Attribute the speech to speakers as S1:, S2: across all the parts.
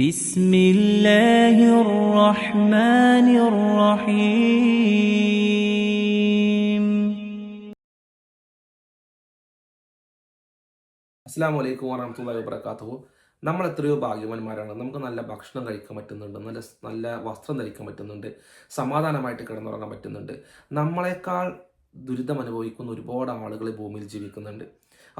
S1: بسم الله الرحمن الرحيم.
S2: അസ്സലാമു അലൈക്കും വറഹ്മത്തുള്ളാഹി വബറകാതുഹു. നമ്മൾ എത്രയോ ഭാഗ്യവാന്മാരാണ്. നമുക്ക് നല്ല ഭക്ഷണം കഴിക്കാൻ പറ്റുന്നുണ്ട്, നല്ല വസ്ത്രം ധരിക്കാൻ പറ്റുന്നുണ്ട്, സമാധാനമായിട്ട് കിടന്നുറങ്ങാൻ പറ്റുന്നുണ്ട്. നമ്മളെക്കാൾ ദുരിതം അനുഭവിക്കുന്ന ഒരുപാട് ആളുകൾ ഭൂമിയിൽ ജീവിക്കുന്നുണ്ട്.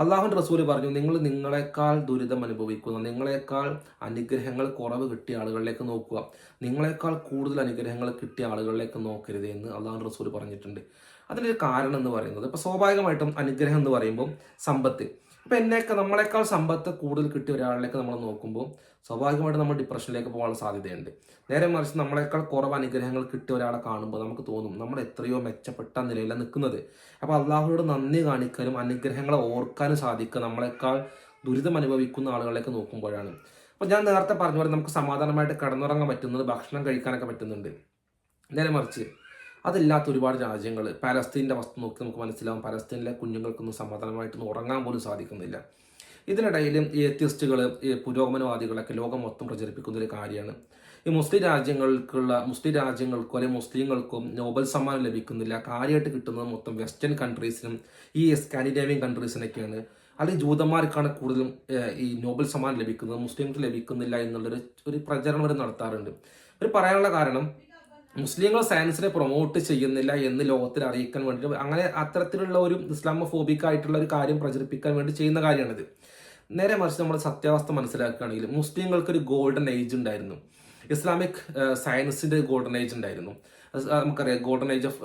S2: അള്ളാഹുവിൻ്റെ റസൂല് പറഞ്ഞു, നിങ്ങളെക്കാൾ ദുരിതം അനുഭവിക്കുന്ന, നിങ്ങളെക്കാൾ അനുഗ്രഹങ്ങൾ കുറവ് കിട്ടിയ ആളുകളിലേക്ക് നോക്കുക, നിങ്ങളെക്കാൾ കൂടുതൽ അനുഗ്രഹങ്ങൾ കിട്ടിയ ആളുകളിലേക്ക് നോക്കരുത് എന്ന് അള്ളാഹുവിൻ്റെ റസൂല് പറഞ്ഞിട്ടുണ്ട്. അതിനൊരു കാരണം എന്ന് പറയുന്നത്, ഇപ്പോൾ സ്വാഭാവികമായിട്ടും അനുഗ്രഹം എന്ന് പറയുമ്പോൾ സമ്പത്ത്. അപ്പോൾ നമ്മളെക്കാൾ സമ്പത്ത് കൂടുതൽ കിട്ടിയ ഒരാളിലേക്ക് നമ്മൾ നോക്കുമ്പോൾ സ്വാഭാവികമായിട്ട് നമ്മൾ ഡിപ്രഷനിലേക്ക് പോകാനുള്ള സാധ്യതയുണ്ട്. നേരെ മറിച്ച് നമ്മളെക്കാൾ കുറവ് അനുഗ്രഹങ്ങൾ കിട്ടിയ ഒരാളെ കാണുമ്പോൾ നമുക്ക് തോന്നും നമ്മൾ എത്രയോ മെച്ചപ്പെട്ട നിലയിലാണ് നിൽക്കുന്നത്. അപ്പോൾ അള്ളാഹുവോട് നന്ദി കാണിക്കാനും അനുഗ്രഹങ്ങളെ ഓർക്കാനും സാധിക്കുക നമ്മളെക്കാൾ ദുരിതം അനുഭവിക്കുന്ന ആളുകളിലേക്ക് നോക്കുമ്പോഴാണ്. അപ്പോൾ ഞാൻ നേരത്തെ പറഞ്ഞ പോലെ നമുക്ക് സമാധാനമായിട്ട് കിടന്നുറങ്ങാൻ പറ്റുന്നത്, ഭക്ഷണം കഴിക്കാനൊക്കെ പറ്റുന്നുണ്ട്. നേരെ മറിച്ച് അതില്ലാത്ത ഒരുപാട് രാജ്യങ്ങൾ, പാലസ്തീൻ്റെ അവസ്ഥ നോക്കി നമുക്ക് മനസ്സിലാവും. പാലസ്തീനിലെ കുഞ്ഞുങ്ങൾക്കൊന്നും സമാധാനമായിട്ടൊന്നും ഉറങ്ങാൻ പോലും സാധിക്കുന്നില്ല. ഇതിനിടയിൽ ഈ എത്തിയസ്റ്റുകൾ, ഈ പുരോഗമനവാദികളൊക്കെ ലോകം മൊത്തം പ്രചരിപ്പിക്കുന്ന ഒരു കാര്യമാണ്, ഈ മുസ്ലിം രാജ്യങ്ങൾക്കോ അല്ലെങ്കിൽ മുസ്ലിങ്ങൾക്കും നോബൽ സമ്മാനം ലഭിക്കുന്നില്ല, കാര്യമായിട്ട് കിട്ടുന്നത് മൊത്തം വെസ്റ്റേൺ കൺട്രീസിനും ഈ സ്കാൻഡിനേവിയൻ കൺട്രീസിനൊക്കെയാണ്. അല്ലെങ്കിൽ ജൂതന്മാർക്കാണ് കൂടുതലും ഈ നോബൽ സമ്മാനം ലഭിക്കുന്നത്, മുസ്ലിങ്ങൾക്ക് ലഭിക്കുന്നില്ല എന്നുള്ളൊരു പ്രചരണം അവർ നടത്താറുണ്ട്. ഒരു പറയാനുള്ള കാരണം, മുസ്ലിങ്ങൾ സയൻസിനെ പ്രൊമോട്ട് ചെയ്യുന്നില്ല എന്ന് ലോകത്തിൽ അറിയിക്കാൻ വേണ്ടിയിട്ട് അങ്ങനെ അത്തരത്തിലുള്ള ഒരു ഇസ്ലാമോഫോബിക് ആയിട്ടുള്ള ഒരു കാര്യം പ്രചരിപ്പിക്കാൻ വേണ്ടി ചെയ്യുന്ന കാര്യമാണിത്. നേരെ മറിച്ച് നമ്മൾ സത്യാവസ്ഥ മനസ്സിലാക്കുകയാണെങ്കിൽ മുസ്ലിങ്ങൾക്കൊരു ഗോൾഡൻ ഏജ് ഉണ്ടായിരുന്നു, ഇസ്ലാമിക് സയൻസിൻ്റെ ഗോൾഡൻ ഏജ് ഉണ്ടായിരുന്നു. നമുക്കറിയാം golden age of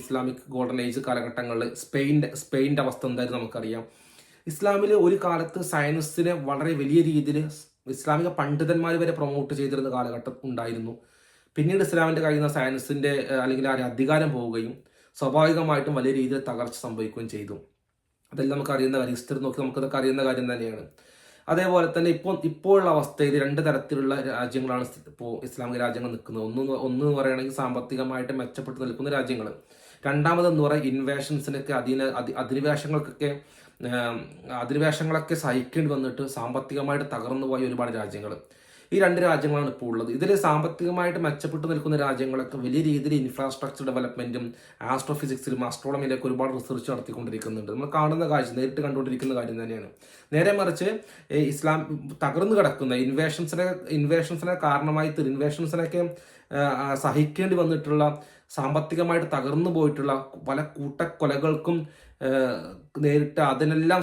S2: Islamic golden age കാലഘട്ടങ്ങളിൽ സ്പെയിൻ്റെ അവസ്ഥ എന്തായിരുന്നു നമുക്കറിയാം. ഇസ്ലാമിൽ ഒരു കാലത്ത് സയൻസിനെ വളരെ വലിയ രീതിയിൽ ഇസ്ലാമിക പണ്ഡിതന്മാർ വരെ പ്രൊമോട്ട് ചെയ്തിരുന്ന കാലഘട്ടം ഉണ്ടായിരുന്നു. പിന്നീട് ഇസ്ലാമിൻ്റെ കയ്യിൽ നിന്ന് സയൻസിൻ്റെ അല്ലെങ്കിൽ ആ അധികാരം പോവുകയും സ്വാഭാവികമായിട്ടും വലിയ രീതിയിൽ തകർച്ച സംഭവിക്കുകയും ചെയ്തു. അതെല്ലാം നമുക്ക് അറിയുന്ന കാര്യം, ഹിസ്റ്ററി നോക്കി നമുക്കതൊക്കെ അറിയുന്ന കാര്യം തന്നെയാണ്. അതേപോലെ തന്നെ ഇപ്പോഴുള്ള അവസ്ഥയിൽ രണ്ട് തരത്തിലുള്ള രാജ്യങ്ങളാണ് ഇപ്പോൾ ഇസ്ലാമിക രാജ്യങ്ങൾ നിൽക്കുന്നത്. ഒന്ന് എന്ന് പറയുകയാണെങ്കിൽ സാമ്പത്തികമായിട്ട് മെച്ചപ്പെട്ട് നിൽക്കുന്ന രാജ്യങ്ങൾ. രണ്ടാമതെന്ന് പറയുക ഇൻവേഷൻസിനൊക്കെ അധിനിവേശങ്ങളൊക്കെ സഹിക്കേണ്ടി വന്നിട്ട് സാമ്പത്തികമായിട്ട് തകർന്നു പോയ ഒരുപാട് രാജ്യങ്ങൾ. ഈ രണ്ട് രാജ്യങ്ങളാണ് ഇപ്പോൾ ഉള്ളത്. ഇതിൽ സാമ്പത്തികമായിട്ട് മെച്ചപ്പെട്ട് നിൽക്കുന്ന രാജ്യങ്ങളൊക്കെ വലിയ രീതിയിൽ ഇൻഫ്രാസ്ട്രക്ചർ ഡെവലപ്മെൻറ്റും ആസ്ട്രോഫിസിക്സിലും ആസ്ട്രോണമിയിലൊക്കെ ഒരുപാട് റിസർച്ച് നടത്തിക്കൊണ്ടിരിക്കുന്നുണ്ട്. നമ്മൾ കാണുന്ന കാഴ്ച, നേരിട്ട് കണ്ടുകൊണ്ടിരിക്കുന്ന കാര്യം തന്നെയാണ്. നേരെ മറിച്ച് ഇസ്ലാം തകർന്നു കിടക്കുന്ന ഇൻവേഷൻസിനെ കാരണമായി ഇൻവേഷൻസിനൊക്കെ സഹിക്കേണ്ടി വന്നിട്ടുള്ള, സാമ്പത്തികമായിട്ട് തകർന്നു പോയിട്ടുള്ള പല കൂട്ടക്കൊലകൾക്കും നേരിട്ട് അതിനെല്ലാം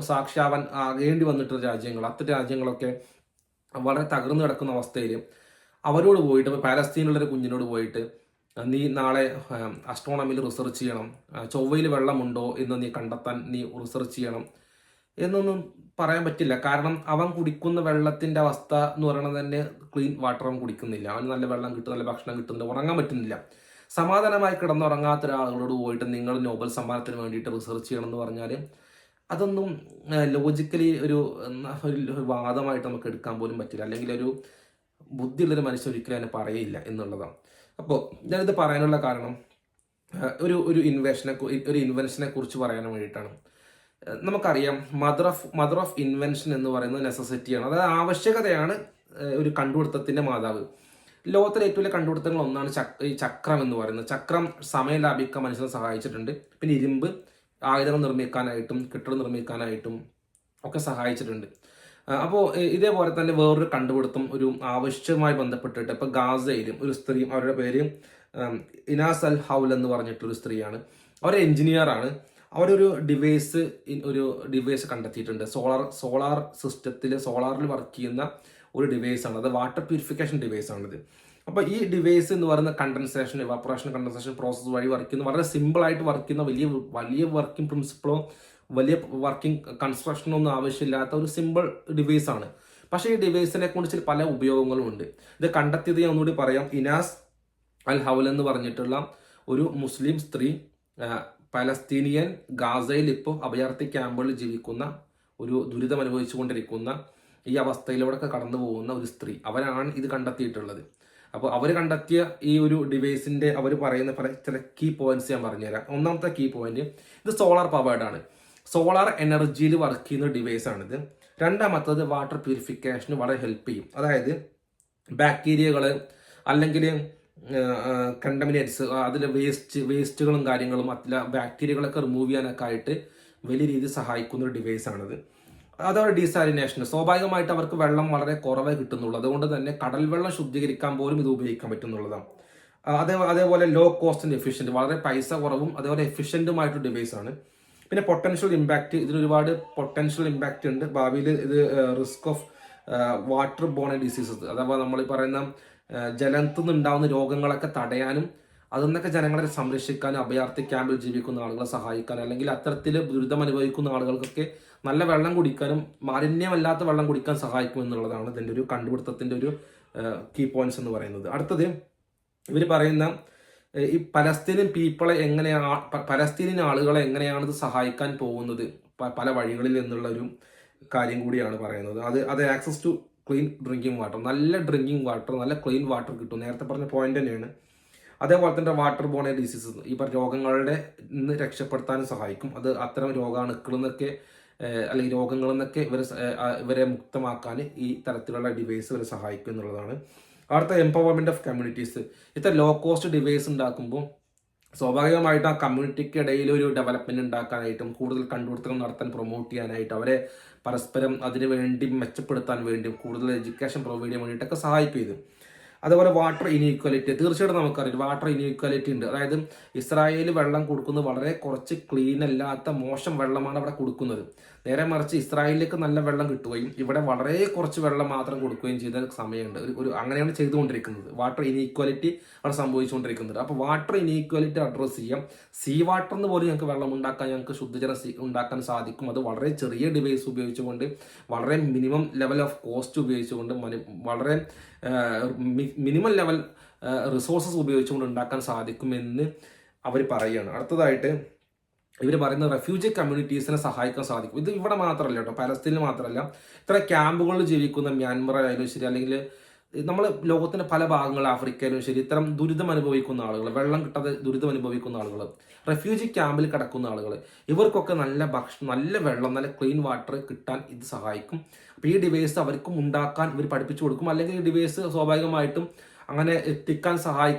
S2: സാക്ഷിയാവാൻ ആകേണ്ടി വന്നിട്ടുള്ള രാജ്യങ്ങൾ, അത്തരം രാജ്യങ്ങളൊക്കെ വളരെ തകർന്നു കിടക്കുന്ന അവസ്ഥയിൽ അവരോട് പോയിട്ട്, ഇപ്പോൾ പാലസ്തീനിലുള്ളൊരു കുഞ്ഞിനോട് പോയിട്ട് നീ നാളെ അസ്ട്രോണമിയിൽ റിസർച്ച് ചെയ്യണം, ചൊവ്വയിൽ വെള്ളമുണ്ടോ എന്ന് നീ കണ്ടെത്താൻ നീ റിസർച്ച് ചെയ്യണം എന്നൊന്നും പറയാൻ പറ്റില്ല. കാരണം അവൻ കുടിക്കുന്ന വെള്ളത്തിൻ്റെ അവസ്ഥ എന്ന് പറയുന്നത് തന്നെ ക്ലീൻ വാട്ടർ അവൻ കുടിക്കുന്നില്ല, അവന് നല്ല വെള്ളം കിട്ടും, നല്ല ഭക്ഷണം കിട്ടുന്നില്ല, ഉറങ്ങാൻ പറ്റുന്നില്ല. സമാധാനമായി കിടന്നുറങ്ങാത്ത ഒരാളുകളോട് പോയിട്ട് നിങ്ങൾ നോബൽ സമ്മാനത്തിന് വേണ്ടിയിട്ട് റിസർച്ച് ചെയ്യണം എന്ന് പറഞ്ഞാൽ അതൊന്നും ലോജിക്കലി ഒരു വാദമായിട്ട് നമുക്ക് എടുക്കാൻ പോലും പറ്റില്ല, അല്ലെങ്കിൽ ഒരു ബുദ്ധിയുള്ളൊരു മനുഷ്യൻ ഒരിക്കലും അതിനെ പറയില്ല എന്നുള്ളതാണ്. അപ്പോൾ ഞാനിത് പറയാനുള്ള കാരണം ഒരു ഇൻവെൻഷനെ കുറിച്ച് പറയാൻ വേണ്ടിയിട്ടാണ്. നമുക്കറിയാം മദർ ഓഫ് ഇൻവെൻഷൻ എന്ന് പറയുന്നത് നെസസിറ്റിയാണ്, അതായത് ആവശ്യകതയാണ് ഒരു കണ്ടുപിടുത്തത്തിൻ്റെ മാതാവ്. ലോകത്തിലെ ഏറ്റവും വലിയ കണ്ടുപിടുത്തങ്ങൾ ഒന്നാണ് ഈ ചക്രം എന്ന് പറയുന്നത്. ചക്രം സമയം ലാഭിക്കാൻ മനുഷ്യനെ സഹായിച്ചിട്ടുണ്ട്. പിന്നെ ഇരുമ്പ് ആയുധങ്ങൾ നിർമ്മിക്കാനായിട്ടും കെട്ടിടം നിർമ്മിക്കാനായിട്ടും ഒക്കെ സഹായിച്ചിട്ടുണ്ട്. അപ്പോൾ ഇതേപോലെ തന്നെ വേറൊരു കണ്ടുപിടുത്തം ഒരു ആവശ്യവുമായി ബന്ധപ്പെട്ടിട്ട് ഇപ്പോൾ ഗാസയിലും ഒരു സ്ത്രീ, അവരുടെ പേര് ഇനാസ് അൽ ഹൗൽ എന്ന് പറഞ്ഞിട്ടൊരു സ്ത്രീയാണ്. അവർ എഞ്ചിനീയറാണ്. അവരൊരു ഡിവൈസ് കണ്ടെത്തിയിട്ടുണ്ട്. സോളാർ സിസ്റ്റത്തിൽ സോളാറിൽ വർക്ക് ചെയ്യുന്ന ഒരു ഡിവൈസാണ് അത്. വാട്ടർ പ്യൂരിഫിക്കേഷൻ ഡിവൈസാണിത്. അപ്പോൾ ഈ ഡിവൈസ് എന്ന് പറയുന്ന ഇവാപ്പറേഷൻ കണ്ടൻസേഷൻ പ്രോസസ്സ് വഴി വർക്ക് ചെയ്യുന്ന, വളരെ സിമ്പിളായിട്ട് വർക്ക് ചെയ്യുന്ന, വലിയ വർക്കിംഗ് പ്രിൻസിപ്പിളോ വലിയ വർക്കിംഗ് കൺസ്ട്രക്ഷനോ ഒന്നും ആവശ്യമില്ലാത്ത ഒരു സിമ്പിൾ ഡിവൈസാണ്. പക്ഷേ ഈ ഡിവൈസിനെ കുറിച്ച് പല ഉപയോഗങ്ങളും ഉണ്ട്. ഇത് കണ്ടെത്തിയത് ഞാൻ ഒന്നുകൂടി പറയാം. ഇനാസ് അൽ ഹൗൽ എന്ന് പറഞ്ഞിട്ടുള്ള ഒരു മുസ്ലിം സ്ത്രീ, പലസ്തീനിയൻ ഗാസയിൽ ഇപ്പോൾ അഭയാർത്ഥി ക്യാമ്പുകളിൽ ജീവിക്കുന്ന, ഒരു ദുരിതം അനുഭവിച്ചു കൊണ്ടിരിക്കുന്ന, ഈ അവസ്ഥയിലൂടെ കടന്നു പോകുന്ന ഒരു സ്ത്രീ, അവരാണ് ഇത് കണ്ടെത്തിയിട്ടുള്ളത്. അപ്പോൾ അവർ കണ്ടെത്തിയ ഈ ഒരു ഡിവൈസിൻ്റെ അവർ പറയുന്ന ചില കീ പോയിന്റ്സ് ഞാൻ പറഞ്ഞുതരാം. ഒന്നാമത്തെ കീ പോയിന്റ്, ഇത് സോളാർ പവേർഡ് ആണ്. സോളാർ എനർജിയിൽ വർക്ക് ചെയ്യുന്ന ഡിവൈസാണിത്. രണ്ടാമത്തത് വാട്ടർ പ്യൂരിഫിക്കേഷന് വളരെ ഹെൽപ്പ് ചെയ്യും. അതായത് ബാക്ടീരിയകൾ അല്ലെങ്കിൽ കണ്ടമിനേറ്റ്സ്, അതിലെ വേസ്റ്റുകളും കാര്യങ്ങളും അതിലെ ബാക്ടീരിയകളൊക്കെ റിമൂവ് ചെയ്യാനൊക്കെ ആയിട്ട് വലിയ രീതിയിൽ സഹായിക്കുന്ന ഒരു ഡിവൈസാണിത്. അതോടെ ഡീസാലിനേഷൻ, സ്വാഭാവികമായിട്ട് അവർക്ക് വെള്ളം വളരെ കുറവേ കിട്ടുന്നുള്ളൂ. അതുകൊണ്ട് തന്നെ കടൽ വെള്ളം ശുദ്ധീകരിക്കാൻ പോലും ഇത് ഉപയോഗിക്കാൻ പറ്റുന്നുള്ളതാണ്. അതേപോലെ ലോ കോസ്റ്റ് ആൻഡ് എഫിഷ്യൻറ്റ്, വളരെ പൈസ കുറവും അതേപോലെ എഫിഷ്യൻറ്റുമായിട്ടൊരു ഡിവൈസാണ്. പിന്നെ പൊട്ടൻഷ്യൽ ഇമ്പാക്റ്റ്, ഇതിനൊരുപാട് പൊട്ടൻഷ്യൽ ഇമ്പാക്റ്റ് ഉണ്ട്. ഭാവിയിൽ ഇത് risk of water bone diseases, അഥവാ നമ്മൾ പറയുന്ന ജലത്തിൽ നിന്നുണ്ടാവുന്ന രോഗങ്ങളൊക്കെ തടയാനും അതിൽ നിന്നൊക്കെ ജനങ്ങളെ സംരക്ഷിക്കാനും അഭയാർത്ഥി ക്യാമ്പിൽ ജീവിക്കുന്ന ആളുകളെ സഹായിക്കാനും അല്ലെങ്കിൽ അത്തരത്തിൽ ദുരിതം അനുഭവിക്കുന്ന ആളുകൾക്കൊക്കെ നല്ല വെള്ളം കുടിക്കാനും മാലിന്യമല്ലാത്ത വെള്ളം കുടിക്കാൻ സഹായിക്കും എന്നുള്ളതാണ് ഇതിൻ്റെ ഒരു കണ്ടുപിടുത്തത്തിൻ്റെ ഒരു കീ പോയിന്റ്സ് എന്ന് പറയുന്നത്. അടുത്തത് ഇവർ പറയുന്ന ഈ പലസ്തീനിയൻ പീപ്പിളെ എങ്ങനെയാണ്, പലസ്തീനിയൻ ആളുകളെ എങ്ങനെയാണ് ഇത് സഹായിക്കാൻ പോകുന്നത് പല വഴികളിൽ എന്നുള്ള ഒരു കാര്യം കൂടിയാണ് പറയുന്നത്. അത് access to clean drinking water, നല്ല ഡ്രിങ്കിങ് വാട്ടർ, നല്ല ക്ലീൻ വാട്ടർ കിട്ടും. നേരത്തെ പറഞ്ഞ പോയിന്റ് തന്നെയാണ്. അതേപോലെ തന്നെ വാട്ടർ ബോൺ ഡിസീസസ്, ഈ രോഗങ്ങളുടെ നിന്ന് രക്ഷപ്പെടുത്താനും സഹായിക്കും. അത് അത്തരം രോഗാണുക്കളിൽ നിന്നൊക്കെ അല്ലെങ്കിൽ രോഗങ്ങളിൽ നിന്നൊക്കെ ഇവരെ മുക്തമാക്കാൻ ഈ തരത്തിലുള്ള ഡിവൈസ് ഇവരെ സഹായിക്കും എന്നുള്ളതാണ്. അടുത്ത എംപവർമെന്റ് ഓഫ് കമ്മ്യൂണിറ്റീസ്. ഇത്ര ലോ കോസ്റ്റ് ഡിവൈസ് ഉണ്ടാക്കുമ്പോൾ സ്വാഭാവികമായിട്ട് ആ കമ്മ്യൂണിറ്റിക്ക് ഇടയിൽ ഒരു ഡെവലപ്മെന്റ് ഉണ്ടാക്കാനായിട്ടും കൂടുതൽ കണ്ടുപിടുത്തങ്ങൾ നടത്താൻ പ്രൊമോട്ട് ചെയ്യാനായിട്ട് അവരെ പരസ്പരം അതിനു വേണ്ടി മെച്ചപ്പെടുത്താൻ വേണ്ടിയും കൂടുതൽ എഡ്യൂക്കേഷൻ പ്രൊവൈഡ് ചെയ്യാൻ വേണ്ടിയിട്ടൊക്കെ സഹായിക്കും ഇത്. അതുപോലെ വാട്ടർ ഇനീക്വാലിറ്റി, തീർച്ചയായിട്ടും നമുക്കറിയാം വാട്ടർ ഇനീക്വാലിറ്റി ഉണ്ട്. അതായത് ഇസ്രായേൽ വെള്ളം കൊടുക്കുന്നത് വളരെ കുറച്ച് ക്ലീൻ അല്ലാത്ത മോശം വെള്ളമാണ് അവിടെ കൊടുക്കുന്നത്. നേരെ മറിച്ച് ഇസ്രായേലിലേക്ക് നല്ല വെള്ളം കിട്ടുകയും ഇവിടെ വളരെ കുറച്ച് വെള്ളം മാത്രം കൊടുക്കുകയും ചെയ്ത സമയമുണ്ട്. അങ്ങനെയാണ് ചെയ്തുകൊണ്ടിരിക്കുന്നത്. വാട്ടർ ഇനീക്വാലിറ്റി അവിടെ സംഭവിച്ചുകൊണ്ടിരിക്കുന്നത്. അപ്പോൾ വാട്ടർ ഇനീക്വാലിറ്റി അഡ്രസ്സ് ചെയ്യാം. സീ വാട്ടറിന് പോലും ഞങ്ങൾക്ക് വെള്ളം ഉണ്ടാക്കാൻ, ഞങ്ങൾക്ക് ശുദ്ധജലം ഉണ്ടാക്കാൻ സാധിക്കും. അത് വളരെ ചെറിയ ഡിവൈസ് ഉപയോഗിച്ചുകൊണ്ട്, വളരെ മിനിമം ലെവൽ ഓഫ് കോസ്റ്റ് ഉപയോഗിച്ചുകൊണ്ട്, വളരെ മിനിമം ലെവൽ റിസോഴ്സസ് ഉപയോഗിച്ചുകൊണ്ട് ഉണ്ടാക്കാൻ സാധിക്കുമെന്ന് അവർ പറയുകയാണ്. അടുത്തതായിട്ട് ഇവർ പറയുന്ന റെഫ്യൂജി കമ്മ്യൂണിറ്റീസിനെ സഹായിക്കാൻ സാധിക്കും. ഇത് ഇവിടെ മാത്രമല്ല കേട്ടോ, പലസ്തീനിൽ മാത്രമല്ല, ഇത്ര ക്യാമ്പുകളിൽ ജീവിക്കുന്ന മ്യാൻമറായാലും ശരി, അല്ലെങ്കിൽ നമ്മൾ ലോകത്തിന്റെ പല ഭാഗങ്ങൾ, ആഫ്രിക്കയിലും ശരി, ഇത്തരം ദുരിതം അനുഭവിക്കുന്ന ആളുകൾ, വെള്ളം കിട്ടാതെ ദുരിതം അനുഭവിക്കുന്ന ആളുകൾ, റെഫ്യൂജി ക്യാമ്പിൽ കിടക്കുന്ന ആളുകൾ, ഇവർക്കൊക്കെ നല്ല ഭക്ഷണം, നല്ല വെള്ളം, നല്ല ക്ലീൻ വാട്ടർ കിട്ടാൻ ഇത് സഹായിക്കും. അപ്പോൾ ഈ ഡിവൈസ് അവർക്കും ഉണ്ടാക്കാൻ ഇവർ പഠിപ്പിച്ചു കൊടുക്കും. അല്ലെങ്കിൽ ഈ ഡിവൈസ് സ്വാഭാവികമായിട്ടും അങ്ങനെ എത്തിക്കാൻ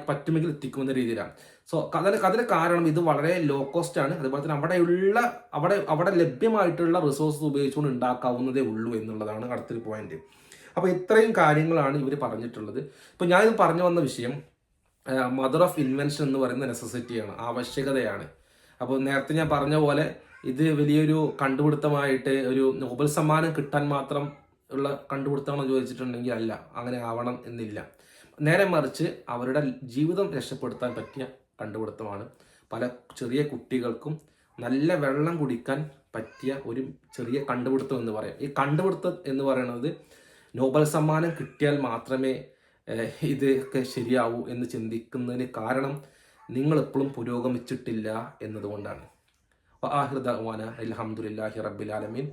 S2: പറ്റുമെങ്കിൽ എത്തിക്കുന്ന രീതിയിലാണ്. സോ അതിന് കാരണം ഇത് വളരെ ലോ കോസ്റ്റ് ആണ്. അതുപോലെ തന്നെ അവിടെ ലഭ്യമായിട്ടുള്ള റിസോഴ്സസ് ഉപയോഗിച്ചുകൊണ്ട് ഉണ്ടാക്കാവുന്നതേ ഉള്ളൂ എന്നുള്ളതാണ് അടുത്തൊരു പോയിന്റ്. അപ്പോൾ ഇത്രയും കാര്യങ്ങളാണ് ഇവർ പറഞ്ഞിട്ടുള്ളത്. ഇപ്പോൾ ഞാനിത് പറഞ്ഞു വന്ന വിഷയം മദർ ഓഫ് ഇൻവെൻഷൻ എന്ന് പറയുന്ന നെസസിറ്റിയാണ്, ആവശ്യകതയാണ്. അപ്പോൾ നേരത്തെ ഞാൻ പറഞ്ഞ പോലെ ഇത് വലിയൊരു കണ്ടുപിടുത്തമായിട്ട് ഒരു നോബൽ സമ്മാനം കിട്ടാൻ മാത്രം ഉള്ള കണ്ടുപിടുത്തമാണെന്ന് ചോദിച്ചിട്ടുണ്ടെങ്കിൽ അല്ല, അങ്ങനെ ആവണം എന്നില്ല. നേരെ മറിച്ച് അവരുടെ ജീവിതം രക്ഷപ്പെടുത്താൻ പറ്റിയ കണ്ടുപിടുത്തമാണ്. പല ചെറിയ കുട്ടികൾക്കും നല്ല വെള്ളം കുടിക്കാൻ പറ്റിയ ഒരു ചെറിയ കണ്ടുപിടുത്തം എന്ന് പറയാം. ഈ കണ്ടുപിടുത്തം എന്ന് പറയുന്നത് നോബൽ സമ്മാനം കിട്ടിയാൽ മാത്രമേ ഇതൊക്കെ ശരിയാവൂ എന്ന് ചിന്തിക്കുന്നതിന് കാരണം നിങ്ങൾ എപ്പോഴും പുരോഗമിച്ചിട്ടില്ല എന്നതുകൊണ്ടാണ്. ആഖിറു ദഅ്വാനാ അൽഹംദുലില്ലാഹി റബ്ബിൽ ആലമീൻ.